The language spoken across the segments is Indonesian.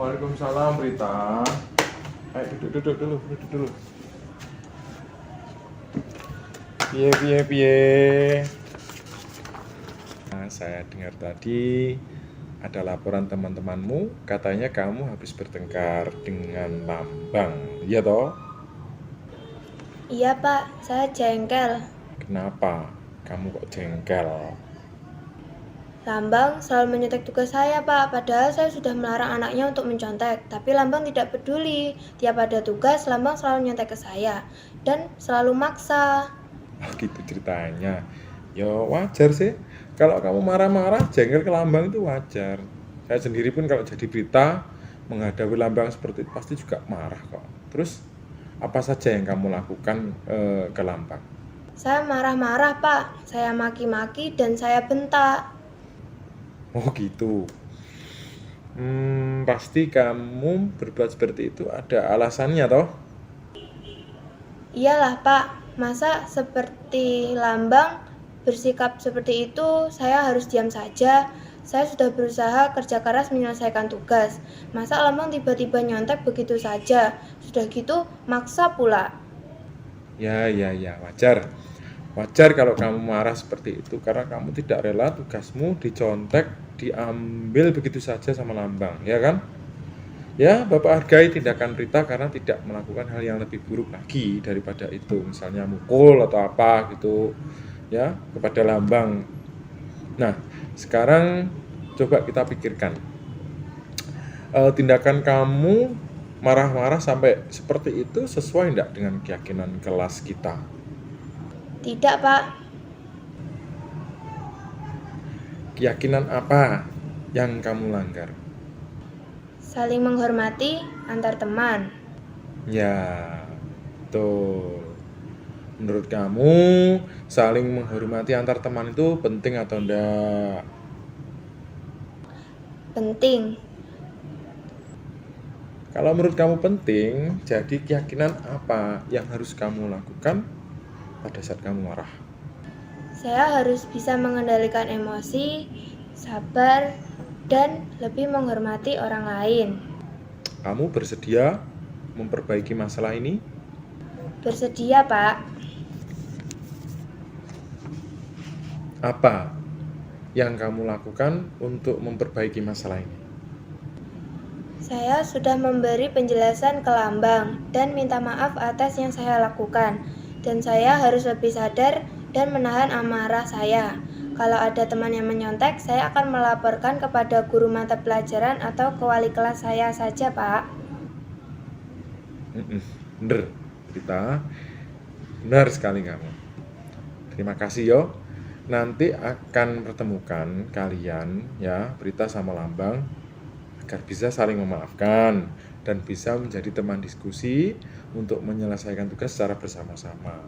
Waalaikumsalam, Rita. Ayo duduk dulu. Piye. Nah, saya dengar tadi ada laporan teman-temanmu, katanya kamu habis bertengkar dengan Lambang, iya toh? Iya Pak, saya jengkel. Kenapa kamu kok jengkel? Lambang selalu menyontek tugas saya Pak, padahal saya sudah melarang anaknya untuk mencontek. Tapi Lambang tidak peduli, tiap ada tugas Lambang selalu nyontek ke saya. Dan selalu maksa. Oh gitu ceritanya. Ya wajar sih. Kalau kamu marah-marah, jengkel ke Lambang itu wajar. Saya sendiri pun kalau jadi berita menghadapi Lambang seperti itu pasti juga marah kok. Terus apa saja yang kamu lakukan ke Lambang? Saya marah-marah Pak, saya maki-maki dan saya bentak. Oh gitu. Pasti kamu berbuat seperti itu ada alasannya toh? Iyalah Pak, masa seperti Lambang bersikap seperti itu saya harus diam saja. Saya sudah berusaha kerja keras menyelesaikan tugas. Masa Lambang tiba-tiba nyontek begitu saja? Sudah gitu maksa pula. Ya, wajar. Wajar kalau kamu marah seperti itu karena kamu tidak rela tugasmu dicontek, diambil begitu saja sama Lambang, ya kan? Ya, Bapak hargai tindakan Rita karena tidak melakukan hal yang lebih buruk lagi daripada itu, misalnya mukul atau apa gitu, ya, kepada Lambang. Nah, sekarang coba kita pikirkan, tindakan kamu marah-marah sampai seperti itu sesuai tidak dengan keyakinan kelas kita? Tidak Pak, Keyakinan apa yang kamu langgar? saling menghormati antar teman. Ya, betul. Menurut kamu, saling menghormati antar teman itu penting atau enggak? Penting. Kalau menurut kamu penting, jadi keyakinan apa yang harus kamu lakukan pada saat kamu marah? Saya harus bisa mengendalikan emosi, sabar, dan lebih menghormati orang lain. Kamu bersedia memperbaiki masalah ini? Bersedia, Pak. Apa yang kamu lakukan untuk memperbaiki masalah ini? Saya sudah memberi penjelasan ke Lambang dan minta maaf atas yang saya lakukan. Dan saya harus lebih sadar dan menahan amarah saya. Kalau ada teman yang menyontek, saya akan melaporkan kepada guru mata pelajaran atau ke wali kelas saya saja, Pak. Bener, Rita. Benar sekali kamu. Terima kasih yo. Nanti akan pertemukan kalian ya, Rita sama Lambang, agar bisa saling memaafkan dan bisa menjadi teman diskusi untuk menyelesaikan tugas secara bersama-sama.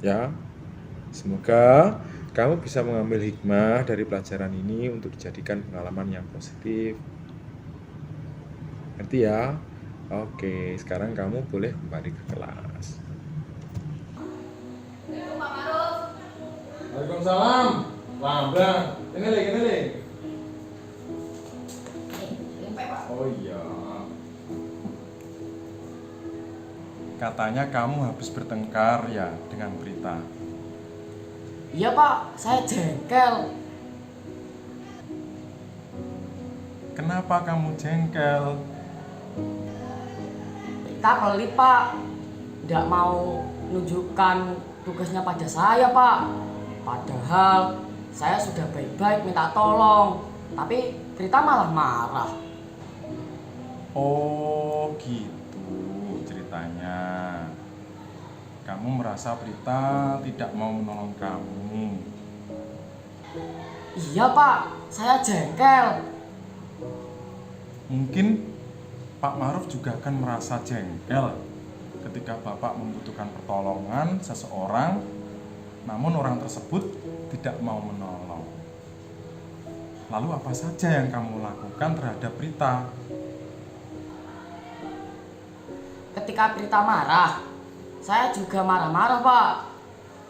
Ya. Semoga kamu bisa mengambil hikmah dari pelajaran ini untuk dijadikan pengalaman yang positif. Ngerti ya? Oke, sekarang kamu boleh kembali ke kelas. Waalaikumsalam. Lambang. Ini. Oh iya. Katanya kamu habis bertengkar ya dengan Prita. Iya Pak, saya jengkel. Kenapa kamu jengkel? Kita pelit Pak, tidak mau menunjukkan tugasnya pada saya Pak. Padahal saya sudah baik-baik minta tolong, tapi Rita malah marah. Oh gitu ceritanya. Kamu merasa Prita tidak mau menolong kamu. Iya Pak, saya jengkel. Mungkin Pak Maruf juga akan merasa jengkel ketika Bapak membutuhkan pertolongan seseorang, namun orang tersebut tidak mau menolong. Lalu apa saja yang kamu lakukan terhadap Prita? Ketika Rita marah, saya juga marah-marah Pak.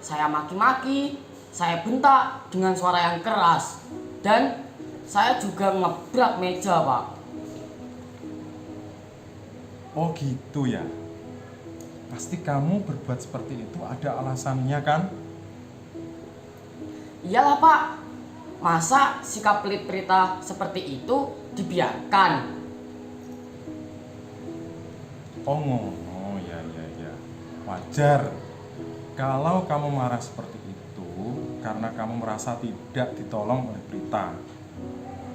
Saya maki-maki, saya bentak dengan suara yang keras, dan saya juga ngebrak meja Pak. Oh gitu ya. Pasti kamu berbuat seperti itu ada alasannya kan? Iyalah Pak, masa sikap pelit Prita seperti itu dibiarkan? Oh ngono, ya ya ya. Wajar. Kalau kamu marah seperti itu karena kamu merasa tidak ditolong oleh Prita.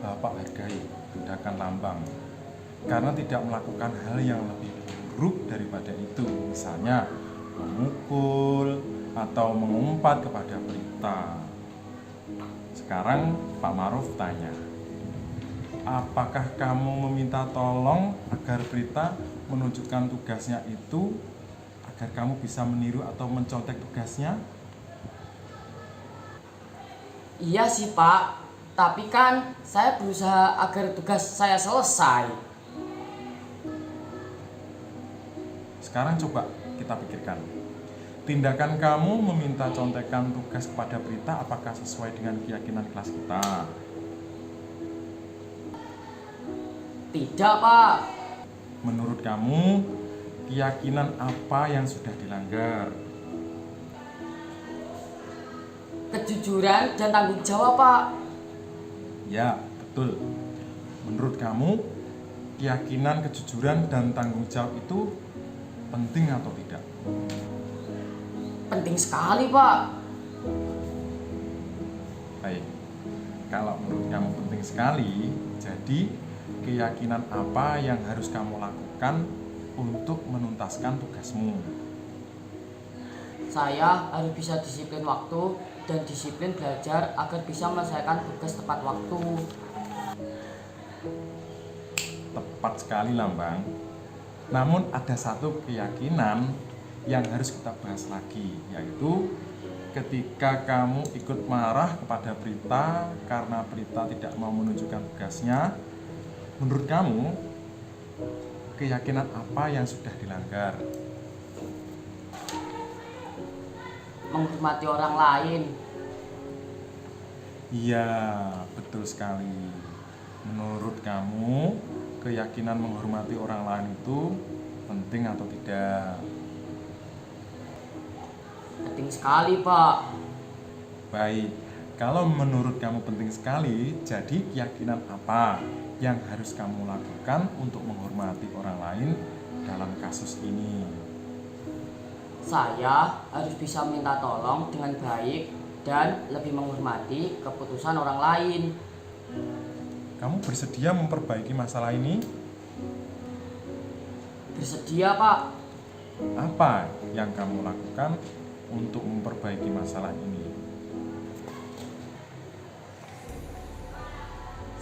Bapak hargai tindakan Lambang karena tidak melakukan hal yang lebih buruk daripada itu, misalnya memukul atau mengumpat kepada Prita. Sekarang Pak Maruf tanya, apakah kamu meminta tolong agar Prita menunjukkan tugasnya itu agar kamu bisa meniru atau mencontek tugasnya? Iya sih Pak, tapi kan saya berusaha agar tugas saya selesai. Sekarang coba kita pikirkan. Tindakan kamu meminta contekan tugas kepada Prita apakah sesuai dengan keyakinan kelas kita? Tidak Pak, Menurut kamu, keyakinan apa yang sudah dilanggar? kejujuran dan tanggung jawab Pak. Ya, betul. Menurut kamu, keyakinan, kejujuran, dan tanggung jawab itu penting atau tidak? Penting sekali Pak. Baik, kalau menurut kamu penting sekali, jadi keyakinan apa yang harus kamu lakukan untuk menuntaskan tugasmu? Saya harus bisa disiplin waktu dan disiplin belajar agar bisa menyelesaikan tugas tepat waktu. Tepat sekali Lambang. Namun ada satu keyakinan yang harus kita bahas lagi, yaitu ketika kamu ikut marah kepada Prita karena Prita tidak mau menunjukkan tugasnya, menurut kamu keyakinan apa yang sudah dilanggar? Menghormati orang lain. Iya, betul sekali. Menurut kamu, keyakinan menghormati orang lain itu penting atau tidak? Penting sekali Pak. Baik, kalau menurut kamu penting sekali, jadi keyakinan apa yang harus kamu lakukan untuk menghormati orang lain dalam kasus ini? Saya harus bisa minta tolong dengan baik dan lebih menghormati keputusan orang lain. Kamu bersedia memperbaiki masalah ini? Bersedia Pak. Apa yang kamu lakukan untuk memperbaiki masalah ini?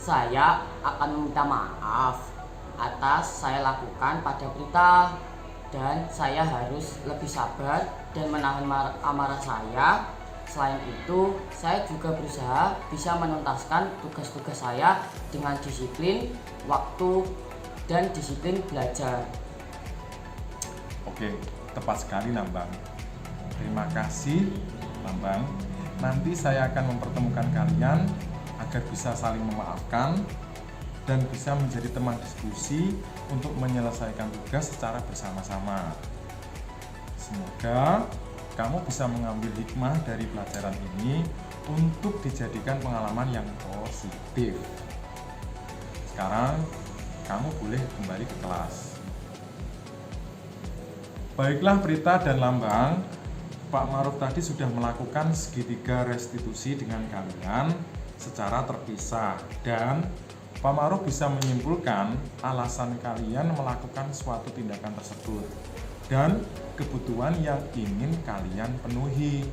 Saya akan meminta maaf atas saya lakukan pada Prita. Dan saya harus lebih sabar dan menahan amarah saya. Selain itu, saya juga berusaha bisa menuntaskan tugas-tugas saya dengan disiplin waktu dan disiplin belajar. Oke, tepat sekali Lambang. Terima kasih Lambang. Nanti saya akan mempertemukan kalian agar bisa saling memaafkan dan bisa menjadi teman diskusi untuk menyelesaikan tugas secara bersama-sama. Semoga kamu bisa mengambil hikmah dari pelajaran ini untuk dijadikan pengalaman yang positif. Sekarang kamu boleh kembali ke kelas. Baiklah Prita dan Lambang, Pak Maruf tadi sudah melakukan segitiga restitusi dengan kalian secara terpisah dan Pak Maruf bisa menyimpulkan alasan kalian melakukan suatu tindakan tersebut dan kebutuhan yang ingin kalian penuhi.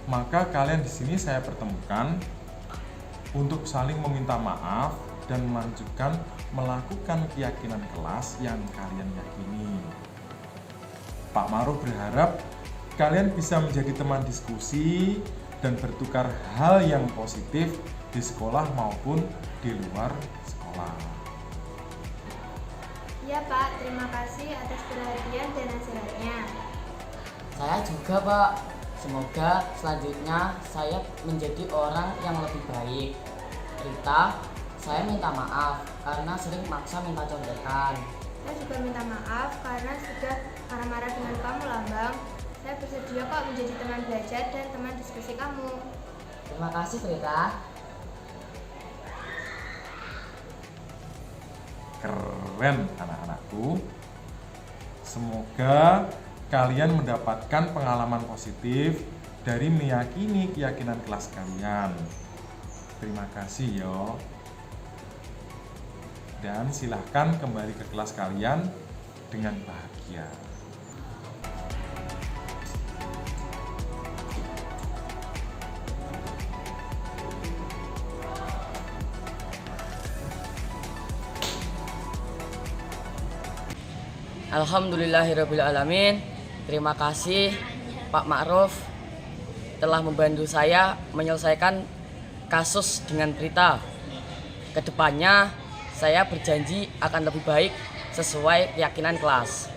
Maka kalian di sini saya pertemukan untuk saling meminta maaf dan melanjutkan melakukan keyakinan kelas yang kalian yakini. Pak Maruf berharap kalian bisa menjadi teman diskusi dan bertukar hal yang positif di sekolah maupun di luar sekolah. Ya Pak, terima kasih atas perhatian dan nasihatnya. Saya juga Pak. Semoga selanjutnya saya menjadi orang yang lebih baik. Rita, saya minta maaf karena sering maksa minta contekan. Saya juga minta maaf karena sudah marah-marah dengan kamu, Lambang. Saya bersedia kok menjadi teman belajar dan teman diskusi kamu. Terima kasih Prita. Keren anak-anakku. Semoga kalian mendapatkan pengalaman positif dari meyakini keyakinan kelas kalian. Terima kasih yo. Dan silahkan kembali ke kelas kalian dengan bahagia. Alhamdulillahirrabbilalamin. Terima kasih Pak Ma'ruf telah membantu saya menyelesaikan kasus dengan Prita. Kedepannya saya berjanji akan lebih baik sesuai keyakinan kelas.